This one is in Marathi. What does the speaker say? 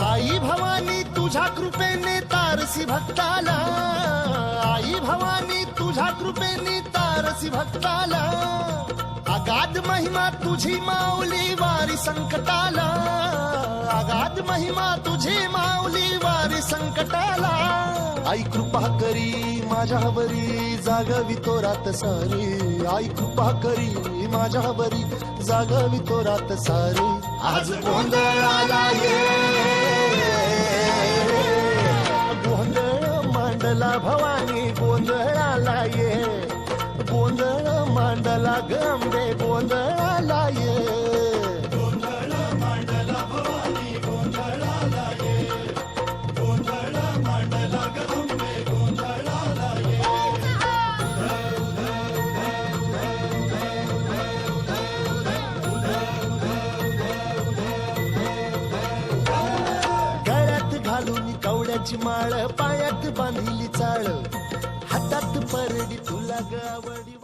आई भवानी तुझ्या कृपेने तारसी भक्ताला, आई भवानी तुझ्या कृपेने तारसी भक्ताला, अगाध महिमा तुझी माऊली वारी संकटाला, अगाध महिमा तुझी माऊली वारी संकटाला. आई कृपा करी माझ्यावरी जागवी तो रात सारी, आई कृपा करी माझ्यावरी जागवी तो रात सारी. आज गोंधळाला ये, गोंधळ मांडला भवानी गोंधळाला ये, गोंधळ मांडला गंबे गोंधळाला ये. गोंधळ मांडला भवानी गोंधळाला ये, गोंधळ मांडला गंबे गोंधळाला ये. गळ्यात घालून कवड्याची माळ, पायात बांधिली चाळ, हातात परडी तुला गावडी.